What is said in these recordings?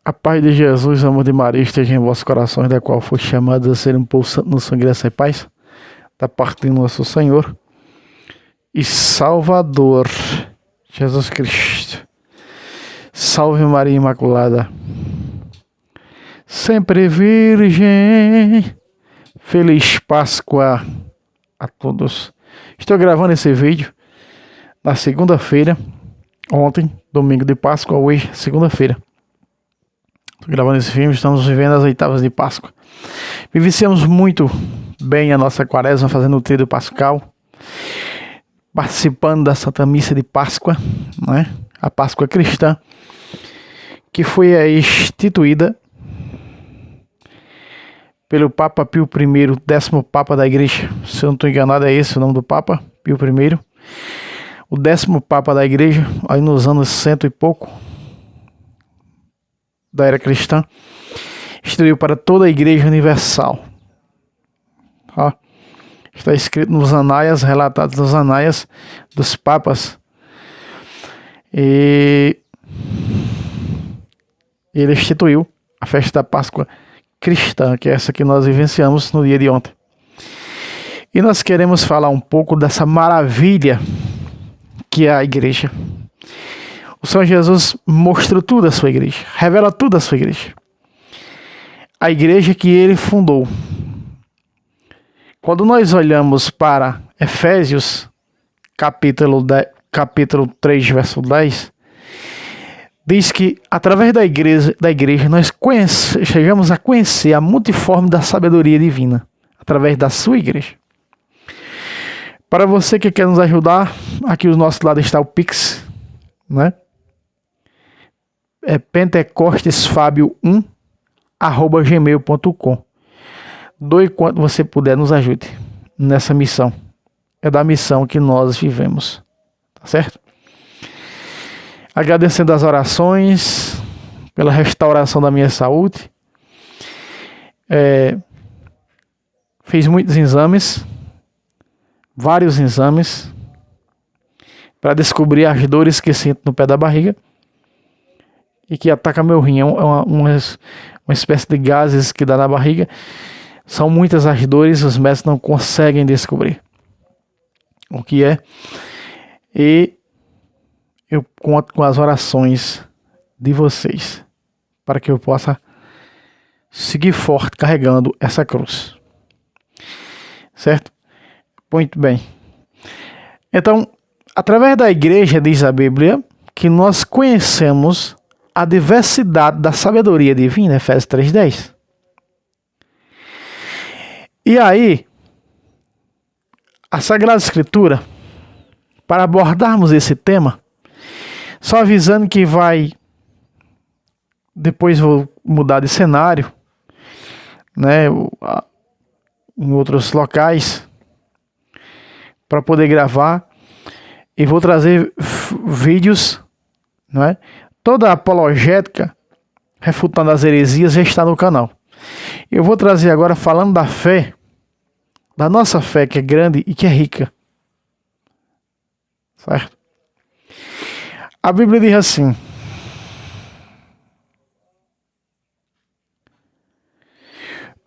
A paz de Jesus, amor de Maria, esteja em vossos corações, da qual foi chamado a ser um povo santo no sangue dessa paz, da parte de nosso Senhor e Salvador, Jesus Cristo. Salve Maria Imaculada, sempre Virgem. Feliz Páscoa a todos. Estou gravando esse vídeo na segunda-feira, ontem, domingo de Páscoa, hoje, segunda-feira. Estou gravando esse filme, estamos vivendo as oitavas de Páscoa. Vivenciamos muito bem a nossa quaresma, fazendo o tríduo pascal, participando da Santa Missa de Páscoa, né? A Páscoa cristã, que foi instituída pelo Papa Pio I, 10º Papa da Igreja. Se eu não estou enganado, é esse o nome do Papa, Pio I. O 10º Papa da Igreja, aí nos anos 100 e pouco, da era cristã, instituiu para toda a Igreja Universal. Ó, está escrito nos anais, relatados nos anais dos papas. E ele instituiu a festa da Páscoa cristã, que é essa que nós vivenciamos no dia de ontem. E nós queremos falar um pouco dessa maravilha que é a igreja. O Senhor Jesus mostrou tudo à sua igreja, revela tudo à sua igreja. A igreja que ele fundou. Quando nós olhamos para Efésios, capítulo 3, verso 10, diz que através da igreja nós chegamos a conhecer a multiforme da sabedoria divina, através da sua igreja. Para você que quer nos ajudar, aqui do nosso lado está o Pix, né? É pentecostesfabio1@gmail.com. Doe quanto você puder, nos ajude nessa missão. É da missão que nós vivemos, tá certo? Agradecendo as orações pela restauração da minha saúde. Fiz muitos exames, vários exames, para descobrir as dores que sinto no pé da barriga e que ataca meu rim. É uma espécie de gases que dá na barriga. São muitas as dores, os médicos não conseguem descobrir o que é. E eu conto com as orações de vocês para que eu possa seguir forte carregando essa cruz. Certo? Muito bem. Então, através da igreja, diz a Bíblia, que nós conhecemos a diversidade da sabedoria divina, Efésios 3:10. E aí, a Sagrada Escritura, para abordarmos esse tema, só avisando que depois vou mudar de cenário, né, em outros locais, para poder gravar, e vou trazer vídeos, não é? Toda a apologética, refutando as heresias, já está no canal. Eu vou trazer agora falando da fé, da nossa fé, que é grande e que é rica. Certo? A Bíblia diz assim: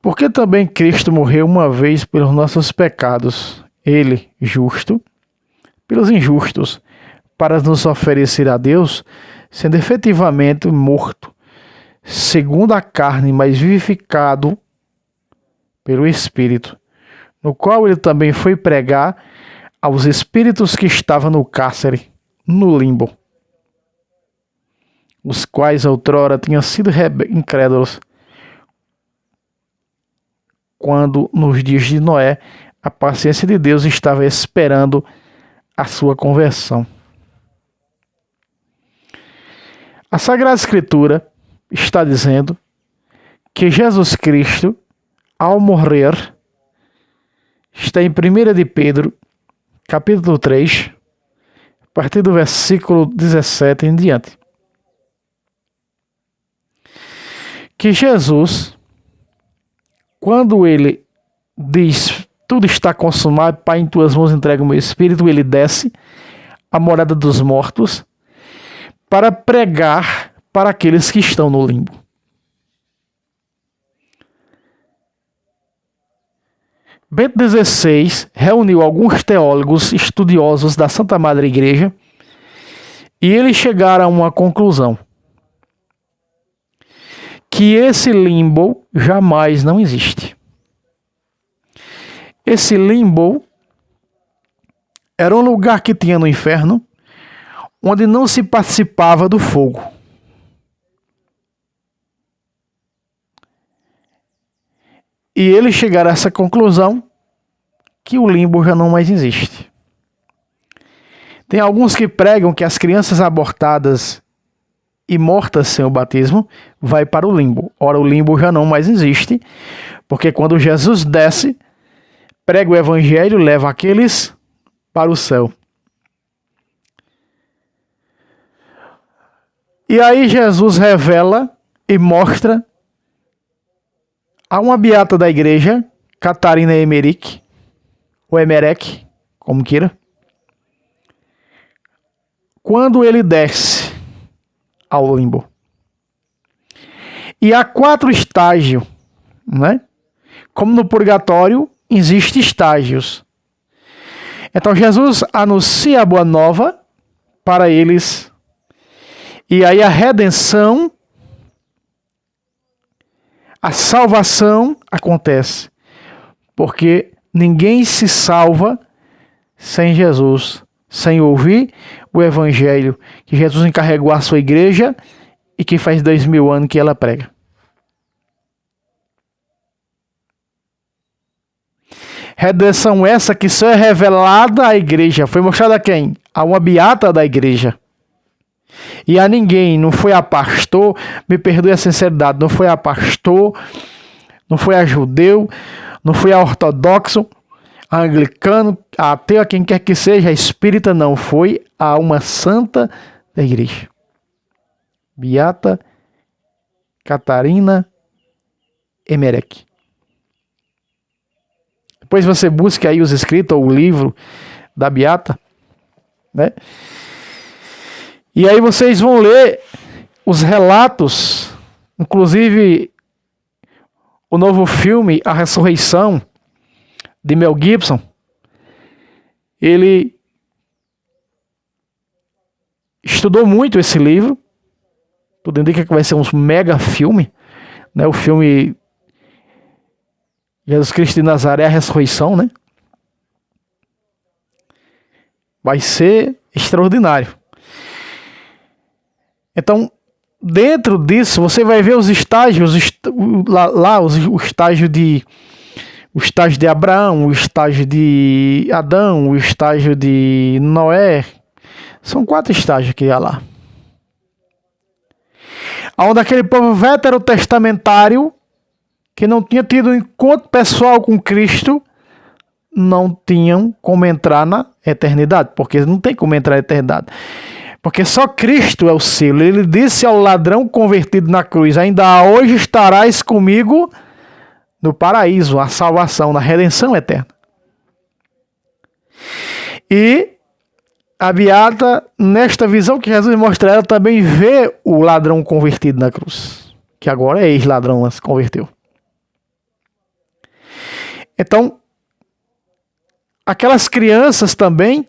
porque também Cristo morreu uma vez pelos nossos pecados, ele, justo, pelos injustos, para nos oferecer a Deus, sendo efetivamente morto, segundo a carne, mas vivificado pelo Espírito, no qual ele também foi pregar aos espíritos que estavam no cárcere, no limbo, os quais outrora tinham sido incrédulos, quando nos dias de Noé a paciência de Deus estava esperando a sua conversão. A Sagrada Escritura está dizendo que Jesus Cristo, ao morrer, está em 1 de Pedro, capítulo 3, a partir do versículo 17 em diante. Que Jesus, quando ele diz, tudo está consumado, Pai, em tuas mãos entrego o meu espírito, ele desce à morada dos mortos para pregar para aqueles que estão no limbo. Bento XVI reuniu alguns teólogos estudiosos da Santa Madre Igreja e eles chegaram a uma conclusão: que esse limbo jamais não existe. Esse limbo era um lugar que tinha no inferno, onde não se participava do fogo. E eles chegaram a essa conclusão que o limbo já não mais existe. Tem alguns que pregam que as crianças abortadas e mortas sem o batismo vai para o limbo. Ora, o limbo já não mais existe, porque quando Jesus desce, prega o evangelho, leva aqueles para o céu. E aí Jesus revela e mostra a uma beata da igreja, Catarina Emmerich, ou Emmerich, como queira, quando ele desce ao limbo. E há 4 estágios, né? Como no purgatório, existem estágios. Então Jesus anuncia a boa nova para eles. E aí a redenção, a salvação acontece. Porque ninguém se salva sem Jesus, sem ouvir o evangelho que Jesus encarregou à sua igreja e que faz 2000 anos que ela prega. Redenção essa que só é revelada à igreja. Foi mostrada a quem? A uma beata da igreja. E a ninguém, não foi a pastor, me perdoe a sinceridade, não foi a pastor, não foi a judeu, não foi a ortodoxo, a anglicano, a ateu, a quem quer que seja, a espírita, não, foi a uma santa da igreja. Beata Catarina Emmerich. Depois você busca aí os escritos ou o livro da Beata, né? E aí vocês vão ler os relatos, inclusive o novo filme A Ressurreição, de Mel Gibson. Ele estudou muito esse livro. Tudo indica que vai ser um mega filme, né? O filme Jesus Cristo de Nazaré, a Ressurreição, né? Vai ser extraordinário. Então, dentro disso, você vai ver os estágios, o estágio de Abraão, o estágio de Adão, o estágio de Noé. São 4 estágios que há lá. Onde aquele povo veterotestamentário, que não tinha tido um encontro pessoal com Cristo, não tinham como entrar na eternidade, porque não tem como entrar na eternidade. Porque só Cristo é o selo. Ele disse ao ladrão convertido na cruz: ainda hoje estarás comigo no paraíso, a salvação, na redenção eterna. E a beata, nesta visão que Jesus mostra, ela também vê o ladrão convertido na cruz, que agora é ex-ladrão, se converteu. Então, aquelas crianças também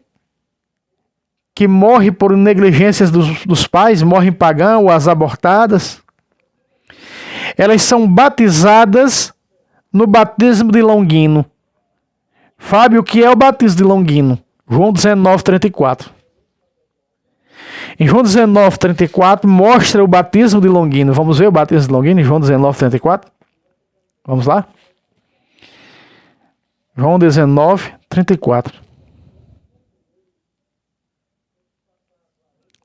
que morrem por negligências dos pais, morrem pagão, as abortadas, elas são batizadas no batismo de Longino. Fábio, o que é o batismo de Longino? João 19:34. Em João 19:34 mostra o batismo de Longino. Vamos ver o batismo de Longino em João 19:34? Vamos lá? João 19:34.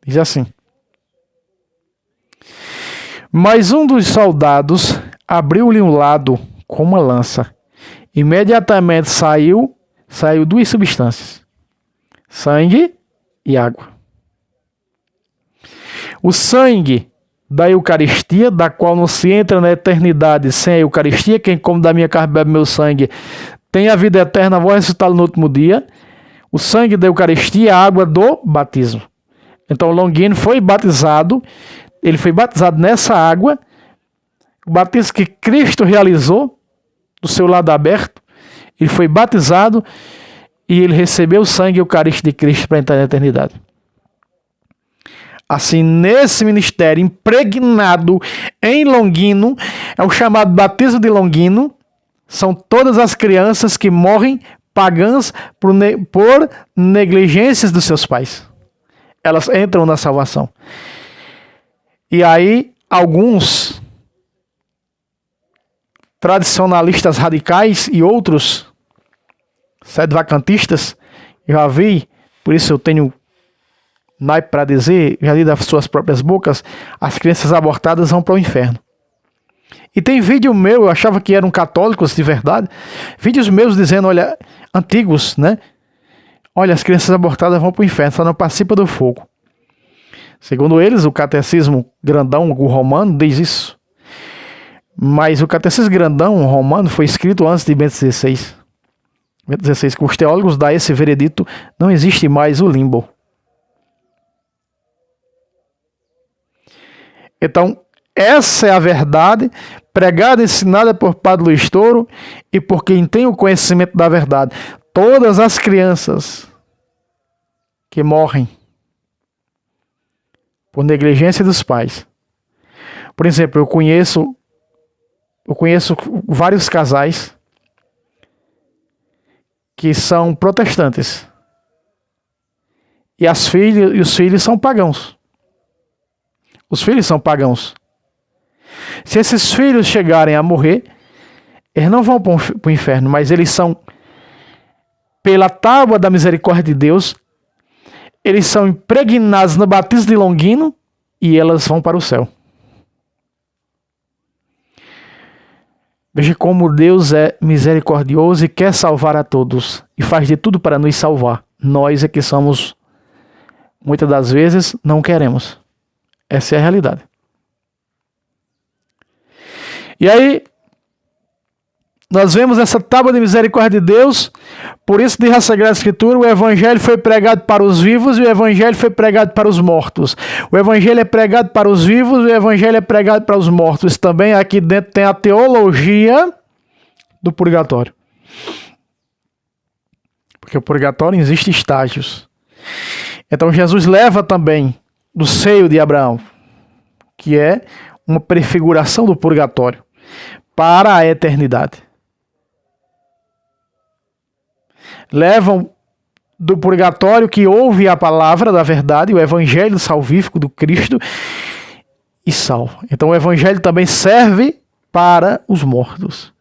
Diz assim: mas um dos soldados abriu-lhe um lado com uma lança. Imediatamente saiu 2 substâncias: sangue e água. O sangue da Eucaristia, da qual não se entra na eternidade sem a Eucaristia. Quem come da minha carne, bebe meu sangue, tem a vida eterna, vou ressuscitá-lo no último dia. O sangue da Eucaristia, a água do batismo. Então Longino foi batizado, ele foi batizado nessa água, o batismo que Cristo realizou, do seu lado aberto, ele foi batizado e ele recebeu o sangue eucarístico de Cristo para entrar na eternidade. Assim, nesse ministério impregnado em Longino, é o chamado batismo de Longino, são todas as crianças que morrem pagãs por negligências dos seus pais. Elas entram na salvação. E aí, alguns tradicionalistas radicais e outros sedvacantistas, já vi, por isso eu tenho naipe para dizer, já li das suas próprias bocas, as crianças abortadas vão para o inferno. E tem vídeo meu, eu achava que eram católicos de verdade, vídeos meus dizendo, olha, antigos, né? Olha, as crianças abortadas vão para o inferno, só não participam do fogo. Segundo eles, o catecismo grandão, o romano, diz isso. Mas o catecismo grandão romano foi escrito antes de Bento XVI. Bento XVI, com os teólogos dão esse veredito, não existe mais o limbo. Então, essa é a verdade, pregada e ensinada por Padre Luiz Toro e por quem tem o conhecimento da verdade. Todas as crianças que morrem por negligência dos pais. Por exemplo, eu conheço vários casais que são protestantes. E os filhos são pagãos. Os filhos são pagãos. Se esses filhos chegarem a morrer, eles não vão para o inferno, mas eles são, pela tábua da misericórdia de Deus, eles são impregnados no batismo de Longino e elas vão para o céu. Veja como Deus é misericordioso e quer salvar a todos. E faz de tudo para nos salvar. Nós é que somos, muitas das vezes, não queremos. Essa é a realidade. E aí, nós vemos essa tábua de misericórdia de Deus. Por isso diz a Sagrada Escritura, o Evangelho foi pregado para os vivos e o Evangelho foi pregado para os mortos. O Evangelho é pregado para os vivos e o Evangelho é pregado para os mortos. Também aqui dentro tem a teologia do purgatório. Porque o purgatório existe estágios. Então Jesus leva também do seio de Abraão, que é uma prefiguração do purgatório, para a eternidade. Levam do purgatório que ouve a palavra da verdade, o evangelho salvífico do Cristo, e salva. Então o evangelho também serve para os mortos.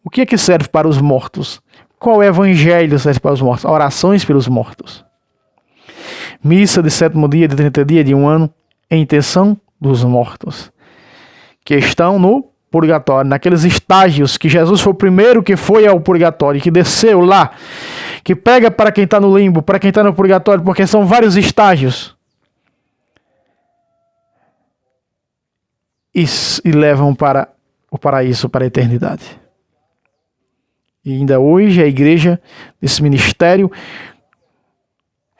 O que é que serve para os mortos? Qual evangelho serve para os mortos? Orações pelos mortos. Missa de 7º dia, de 30 dias, de 1 ano, em intenção dos mortos, que estão no purgatório, naqueles estágios que Jesus foi o primeiro que foi ao purgatório, que desceu lá, que pega para quem está no limbo, para quem está no purgatório, porque são vários estágios, e levam para o paraíso, para a eternidade. E ainda hoje a igreja, desse ministério,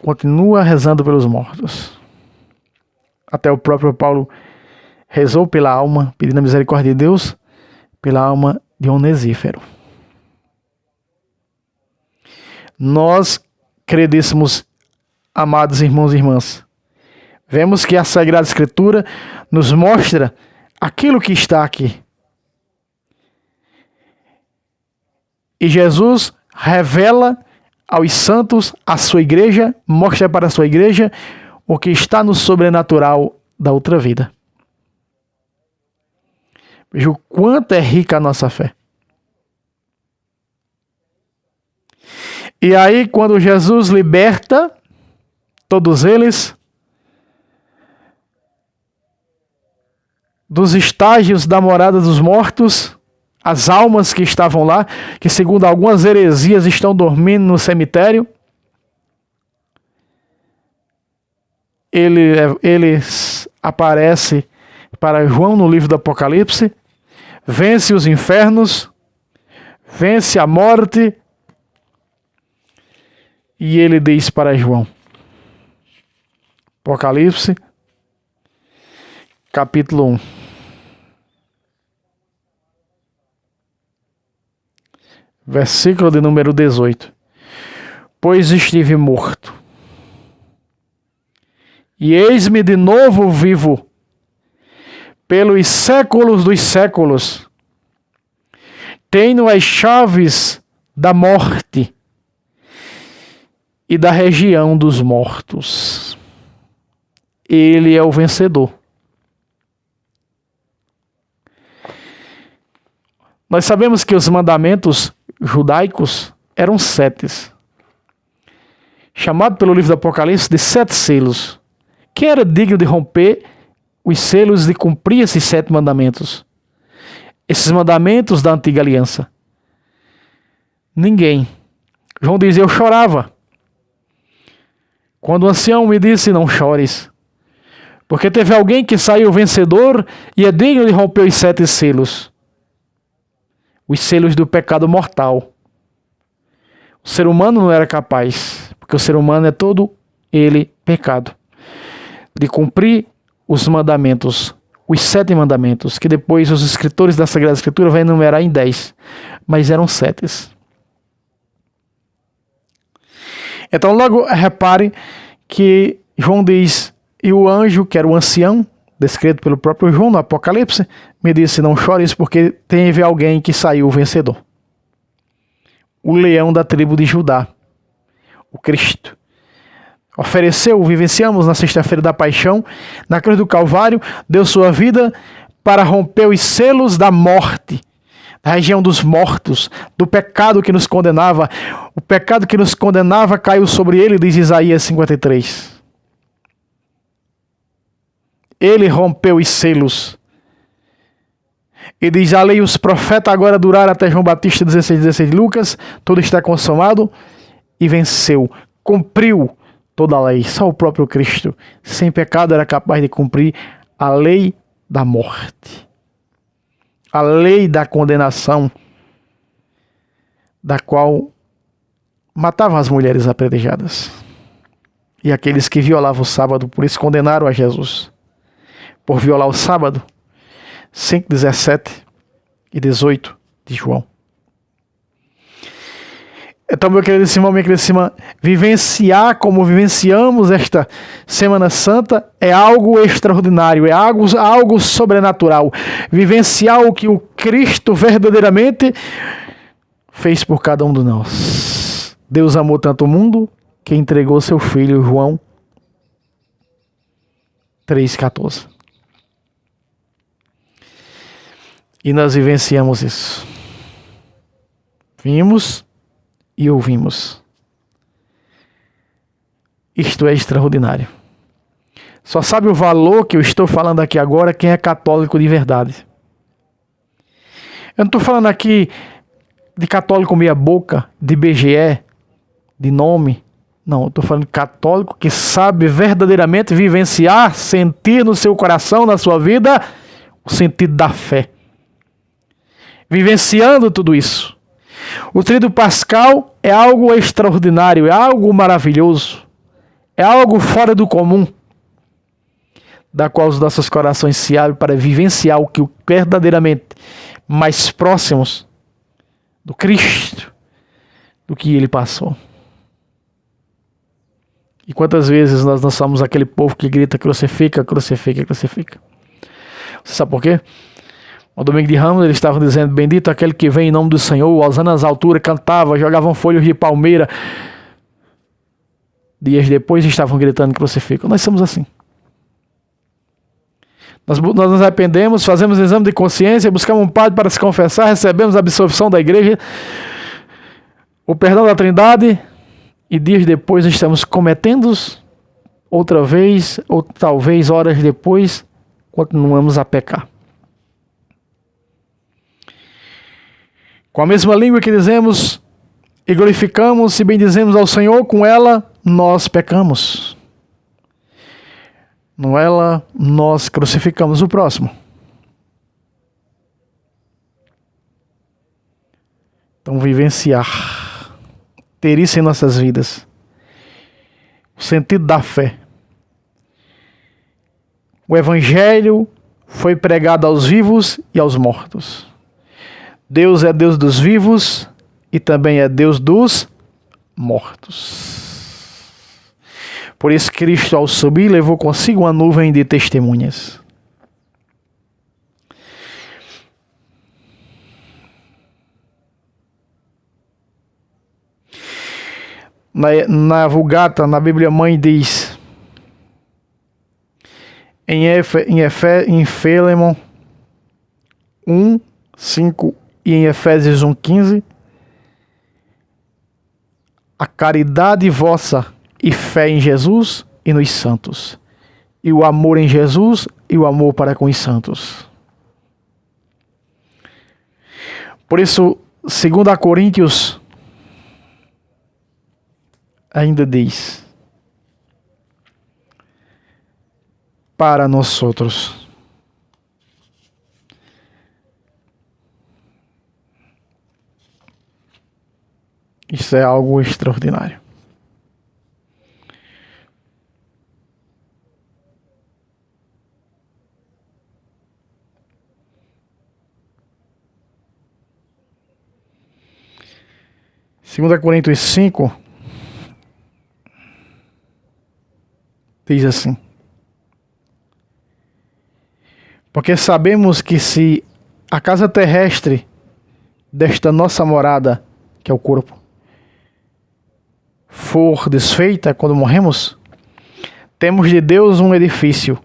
continua rezando pelos mortos. Até o próprio Paulo rezou pela alma, pedindo a misericórdia de Deus, pela alma de Onesífero. Nós, queridíssimos, amados irmãos e irmãs, vemos que a Sagrada Escritura nos mostra aquilo que está aqui. E Jesus revela aos santos, a sua igreja, mostra para a sua igreja o que está no sobrenatural da outra vida. Veja o quanto é rica a nossa fé. E aí, quando Jesus liberta todos eles dos estágios da morada dos mortos, as almas que estavam lá, que segundo algumas heresias estão dormindo no cemitério, ele aparece para João no livro do Apocalipse, vence os infernos, vence a morte, e ele diz para João, Apocalipse, capítulo 1, Versículo de número 18. Pois estive morto, e eis-me de novo vivo, pelos séculos dos séculos. Tenho as chaves da morte e da região dos mortos. Ele é o vencedor. Nós sabemos que os mandamentos judaicos eram 7, chamado pelo livro do Apocalipse de 7 selos. Quem era digno de romper os selos e de cumprir esses 7 mandamentos? Esses mandamentos da antiga aliança? Ninguém. João diz: eu chorava quando o ancião me disse: não chores, porque teve alguém que saiu vencedor e é digno de romper os 7 selos. Os selos do pecado mortal. O ser humano não era capaz, porque o ser humano é todo ele pecado, de cumprir os mandamentos, os 7 mandamentos, que depois os escritores da Sagrada Escritura vão enumerar em 10, mas eram 7. Então logo repare que João diz: e o anjo, que era o ancião, descrito pelo próprio João no Apocalipse, me disse: não chores, porque teve alguém que saiu vencedor. O leão da tribo de Judá, o Cristo. Ofereceu, vivenciamos na sexta-feira da paixão, na cruz do Calvário, deu sua vida para romper os selos da morte, da região dos mortos, do pecado que nos condenava. O pecado que nos condenava caiu sobre ele, diz Isaías 53. Ele rompeu os selos. E diz a lei e os profetas agora duraram até João Batista 16 de Lucas. Tudo está consumado. E venceu. Cumpriu toda a lei. Só o próprio Cristo, sem pecado, era capaz de cumprir a lei da morte. A lei da condenação, da qual matavam as mulheres apedrejadas. E aqueles que violavam o sábado, por isso condenaram a Jesus. Por violar o sábado. 5, 17 e 18 de João. Então, meu querido irmão, minha querida irmã, vivenciar como vivenciamos esta Semana Santa é algo extraordinário, é algo sobrenatural. Vivenciar o que o Cristo verdadeiramente fez por cada um de nós. Deus amou tanto o mundo que entregou seu Filho, João 3,14. E nós vivenciamos isso. Vimos e ouvimos. Isto é extraordinário. Só sabe o valor que eu estou falando aqui agora quem é católico de verdade. Eu não estou falando aqui de católico meia boca, de BGE, de nome. Não, eu estou falando de católico que sabe verdadeiramente vivenciar, sentir no seu coração, na sua vida, o sentido da fé. Vivenciando tudo isso. O Tríduo Pascal é algo extraordinário, é algo maravilhoso, é algo fora do comum, da qual os nossos corações se abrem para vivenciar o que verdadeiramente mais próximos do Cristo, do que ele passou. E quantas vezes nós não somos aquele povo que grita: crucifica, crucifica, crucifica. Você sabe por quê? No domingo de Ramos eles estavam dizendo: bendito aquele que vem em nome do Senhor, osana nas alturas, cantava, jogavam folhas de palmeira. Dias depois estavam gritando: crucificam. Nós somos assim. Nós nos arrependemos, fazemos exame de consciência, buscamos um padre para se confessar, recebemos a absolvição da igreja, o perdão da Trindade, e dias depois estamos cometendo outra vez, ou talvez horas depois, continuamos a pecar. Com a mesma língua que dizemos e glorificamos e bendizemos ao Senhor, com ela nós pecamos. Com ela nós crucificamos o próximo. Então, vivenciar, ter isso em nossas vidas, o sentido da fé. O Evangelho foi pregado aos vivos e aos mortos. Deus é Deus dos vivos e também é Deus dos mortos. Por isso Cristo, ao subir, levou consigo uma nuvem de testemunhas. Na Vulgata, na Bíblia Mãe, diz em Filemon 1:5 e em Efésios 1:15, a caridade vossa e fé em Jesus e nos santos, e o amor em Jesus e o amor para com os santos. Por isso, 2 Coríntios ainda diz: para nós outros. Isso é algo extraordinário. Segunda Coríntios 5 diz assim: porque sabemos que se a casa terrestre desta nossa morada, que é o corpo, for desfeita quando morremos, temos de Deus um edifício,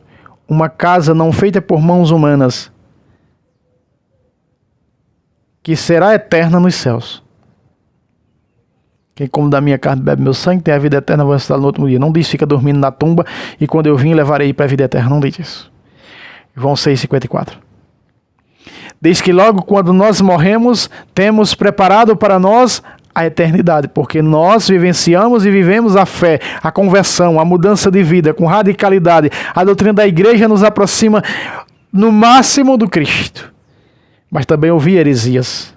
uma casa não feita por mãos humanas, que será eterna nos céus. Quem come da minha carne bebe meu sangue tem a vida eterna, vou ressuscitar no último dia. Não diz fica dormindo na tumba e quando eu vim levarei para a vida eterna. Não diz isso. João 6,54. Diz que logo quando nós morremos, temos preparado para nós a eternidade, porque nós vivenciamos e vivemos a fé, a conversão, a mudança de vida com radicalidade. A doutrina da igreja nos aproxima no máximo do Cristo. Mas também ouvi heresias.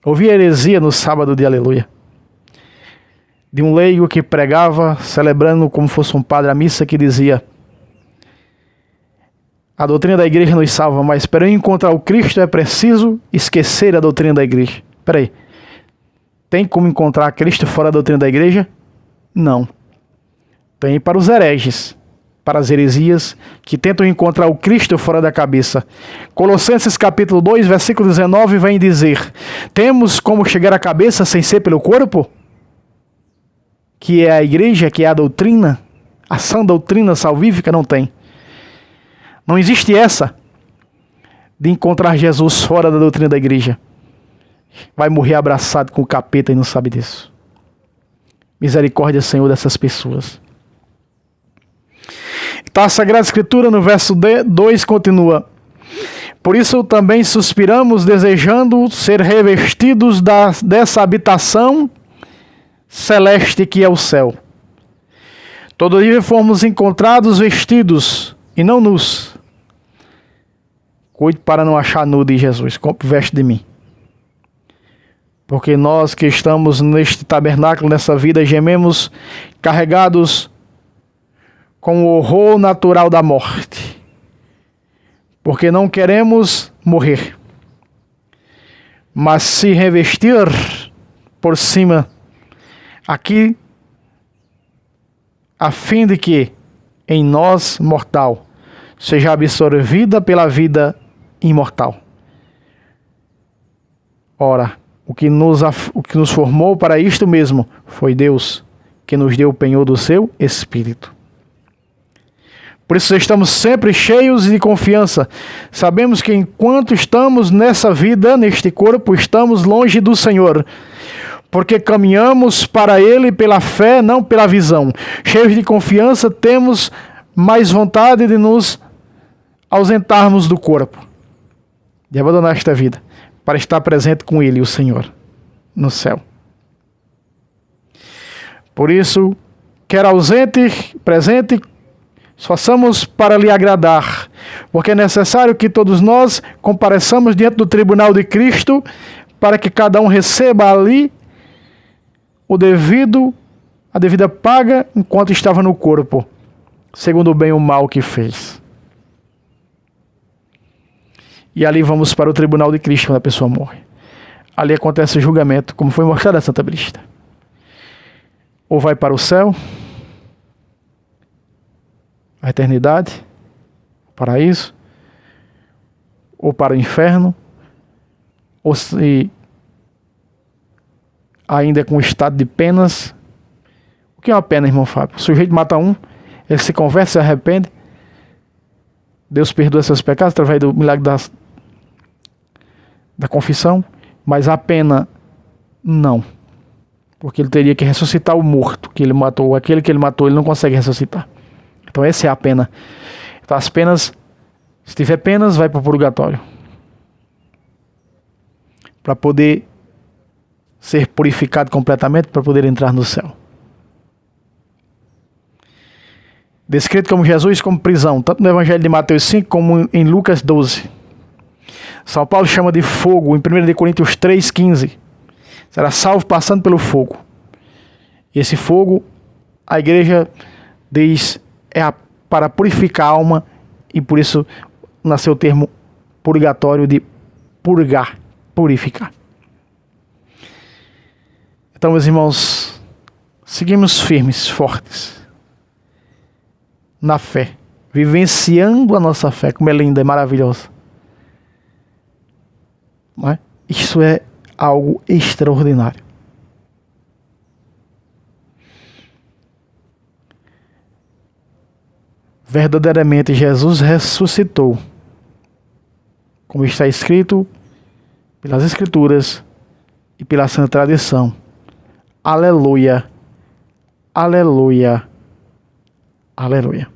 Ouvi heresia no sábado de Aleluia, de um leigo que pregava, celebrando como fosse um padre a missa, que dizia: a doutrina da igreja nos salva, mas para eu encontrar o Cristo é preciso esquecer a doutrina da igreja. Espera aí, tem como encontrar Cristo fora da doutrina da igreja? Não. Tem para os hereges, para as heresias que tentam encontrar o Cristo fora da cabeça. Colossenses capítulo 2, versículo 19 vem dizer: temos como chegar à cabeça sem ser pelo corpo? Que é a igreja, que é a doutrina, a sã doutrina salvífica. Não tem. Não existe essa de encontrar Jesus fora da doutrina da igreja. Vai morrer abraçado com o capeta e não sabe disso. Misericórdia, Senhor, dessas pessoas. Então a Sagrada Escritura no verso 2 continua: por isso também suspiramos, desejando ser revestidos dessa habitação celeste que é o céu. Todo dia fomos encontrados vestidos e não nus. Cuide para não achar nu de Jesus, veste de mim. Porque nós que estamos neste tabernáculo, nessa vida, gememos carregados com o horror natural da morte, porque não queremos morrer, mas se revestir por cima aqui, a fim de que em nós, mortal, seja absorvida pela vida imortal. Ora, o que nos formou para isto mesmo foi Deus, que nos deu o penhor do seu Espírito. Por isso estamos sempre cheios de confiança. Sabemos que enquanto estamos nessa vida, neste corpo, estamos longe do Senhor, porque caminhamos para Ele pela fé, não pela visão. Cheios de confiança, temos mais vontade de nos ausentarmos do corpo, de abandonar esta vida, para estar presente com Ele, o Senhor, no céu. Por isso, quer ausente, presente, façamos para lhe agradar, porque é necessário que todos nós compareçamos diante do tribunal de Cristo, para que cada um receba ali a devida paga enquanto estava no corpo, segundo o bem ou o mal que fez. E ali vamos para o tribunal de Cristo quando a pessoa morre. ali acontece o julgamento, como foi mostrado na Santa Brígida. Ou vai para o céu, a eternidade, o paraíso, ou para o inferno, ou se ainda com o estado de penas. O que é uma pena, irmão Fábio? O sujeito mata um, ele se converte, se arrepende, Deus perdoa seus pecados através do milagre da confissão, mas a pena não, porque ele teria que ressuscitar o morto que ele matou. Aquele que ele matou, ele não consegue ressuscitar. Então essa é a pena. Então as penas, se tiver penas, vai para o purgatório, para poder ser purificado completamente, para poder entrar no céu. Descrito como Jesus como prisão, tanto no Evangelho de Mateus 5 como em Lucas 12. São Paulo chama de fogo em 1 Coríntios 3,15. Será salvo passando pelo fogo. Esse fogo, a igreja diz, para purificar a alma, e por isso nasceu o termo purgatório, de purgar, purificar. Então, meus irmãos, seguimos firmes, fortes na fé, vivenciando a nossa fé, como é linda, é maravilhosa. Não é? Isso é algo extraordinário. Verdadeiramente Jesus ressuscitou, como está escrito pelas Escrituras e pela santa tradição. Aleluia, aleluia, aleluia.